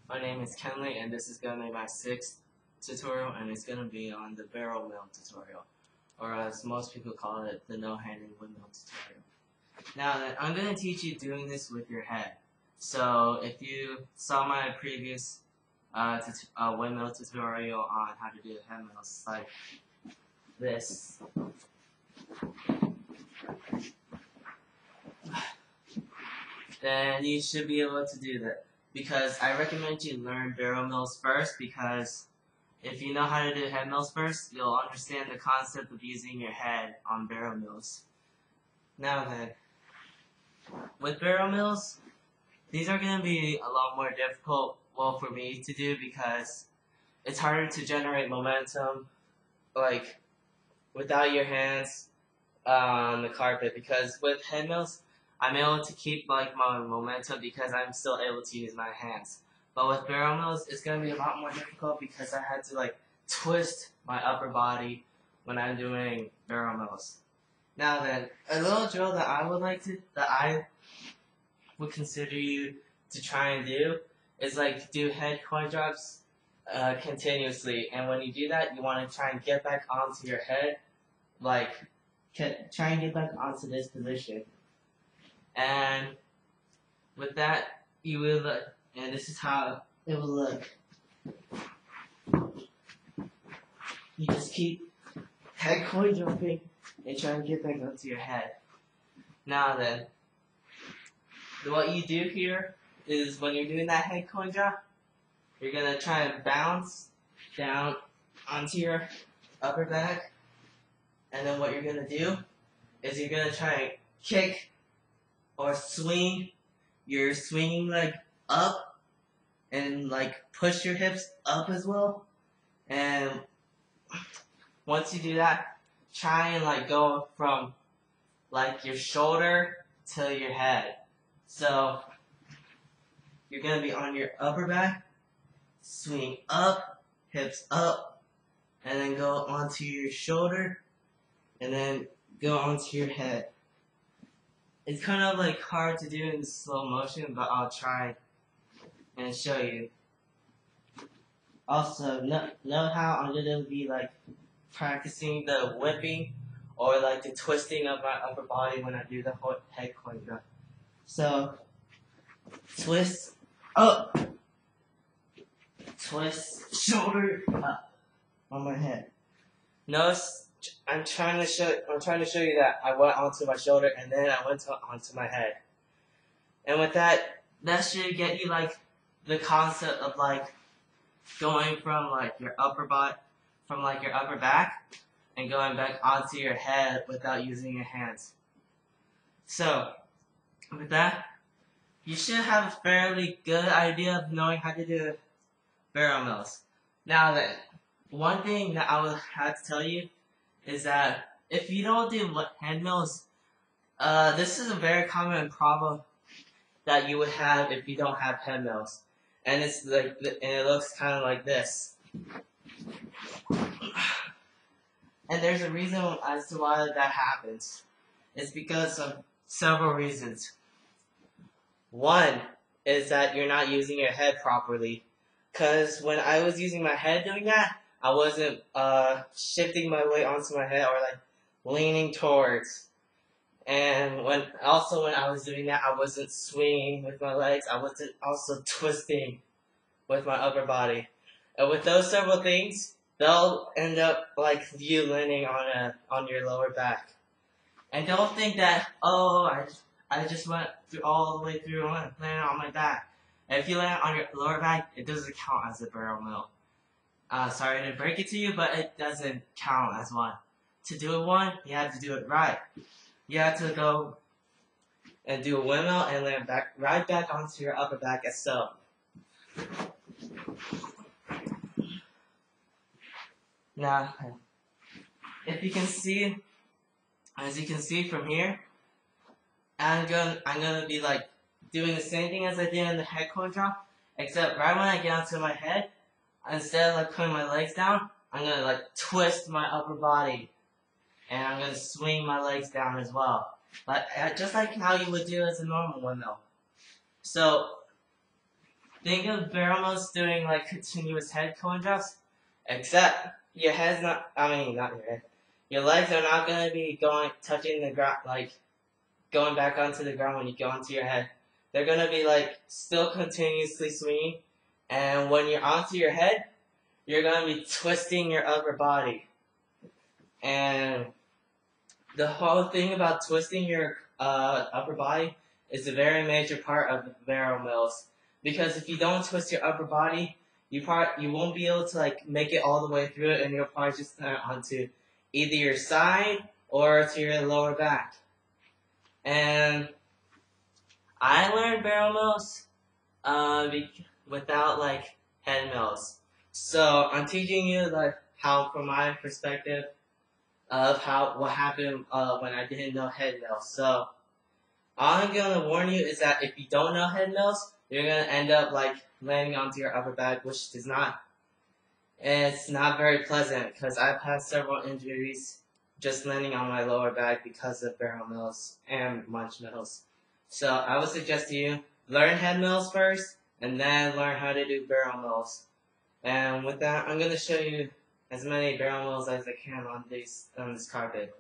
My name is Kenley, and this is going to be my 6th tutorial, and it's going to be on the barrel mill tutorial, or as most people call it, the no-handing windmill tutorial. Now, I'm going to teach you doing this with your head. So, if you saw my previous windmill tutorial on how to do head mills, like this, then you should be able to do that. Because I recommend you learn barrel mills first, because if you know how to do head mills first, you'll understand the concept of using your head on barrel mills. Now then, with barrel mills, these are going to be a lot more difficult, for me to do, because it's harder to generate momentum, like, without your hands on the carpet. Because with head mills, I'm able to keep my momentum because I'm still able to use my hands. But with barrel mills, it's going to be a lot more difficult because I had to twist my upper body when I'm doing barrel mills. Now then, a little drill that I would consider you to try and do is do head coin drops continuously. And when you do that, you want to try and get back onto your head, try and get back onto this position. And with that, you will look, and this is how it will look. You just keep head coin dropping and try and get back onto your head. Now then, what you do here is when you're doing that head coin drop, you're going to try and bounce down onto your upper back. And then what you're going to do is you're going to try and kick or swing your swinging leg up and push your hips up as well. And once you do that, try and go from your shoulder to your head. So you're gonna be on your upper back, swing up, hips up, and then go onto your shoulder, and then go onto your head. It's kind of hard to do in slow motion, but I'll try and show you. Also, know how I'm gonna be practicing the whipping or the twisting of my upper body when I do the whole head coin drop. So, twist up, twist shoulder up on my head. Notice I'm trying to show you that I went onto my shoulder and then I went onto my head. And with that should get you the concept of going from your upper body, from your upper back, and going back onto your head without using your hands. So with that, you should have a fairly good idea of knowing how to do barrel mills. Now then, one thing that I will have to tell you is that if you don't do head mills, this is a very common problem that you would have if you don't have head mills, and it's and it looks kind of like this. And there's a reason as to why that happens. It's because of several reasons. One is that you're not using your head properly, because when I was using my head doing that, I wasn't shifting my weight onto my head or leaning towards. And when I was doing that, I wasn't swinging with my legs. I wasn't also twisting with my upper body. And with those several things, they'll end up you landing on your lower back. And don't think that, oh, I just went all the way through and landed on my back. And if you land on your lower back, it doesn't count as a barrel mill. Sorry to break it to you, but it doesn't count as one. To do one, you have to do it right. You have to go and do a windmill and land right back onto your upper back as so. Now, if you can see, as you can see from here, I'm gonna be doing the same thing as I did in the head coin drop, except right when I get onto my head, instead of putting my legs down, I'm gonna twist my upper body, and I'm gonna swing my legs down as well, just like how you would do as a normal windmill. So think of barrel mills doing like continuous head cone drops, except your head's not. I mean, not your head. Your legs are not gonna be touching the ground, like going back onto the ground when you go onto your head. They're gonna be like still continuously swinging, and when you're onto your head, you're gonna be twisting your upper body. And the whole thing about twisting your upper body is a very major part of barrel mills. Because if you don't twist your upper body, you won't be able to like make it all the way through it, and you'll probably just turn onto either your side or to your lower back. And I learned barrel mills without like head mills. So I'm teaching you like how, from my perspective, of what happened when I didn't know head mills. So all I'm gonna warn you is that if you don't know head mills, you're gonna end up like landing onto your upper back, which is not. It's not very pleasant because I've had several injuries just landing on my lower back because of barrel mills and munch mills. So I would suggest to you learn head mills first, and then learn how to do barrel mills. And with that, I'm gonna show you as many barrel mills as I can on this carpet.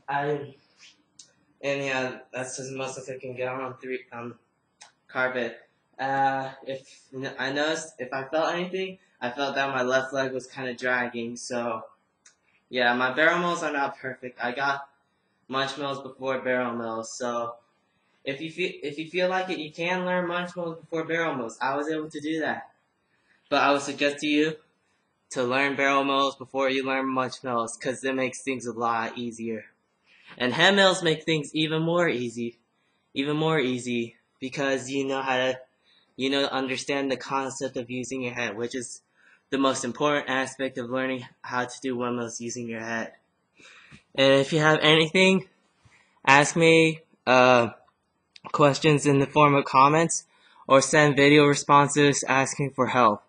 And yeah, that's as much as I can get on carpet. If I noticed, if I felt anything, I felt that my left leg was kind of dragging. So yeah, my barrel mills are not perfect. I got munch mills before barrel mills. So if you feel like it, you can learn munch mills before barrel mills. I was able to do that, but I would suggest to you to learn barrel mills before you learn munch mills, because it makes things a lot easier. And head mills make things even more easy, because you know how to, understand the concept of using your head, which is the most important aspect of learning how to do windmills using your head. And if you have anything, ask me questions in the form of comments, or send video responses asking for help.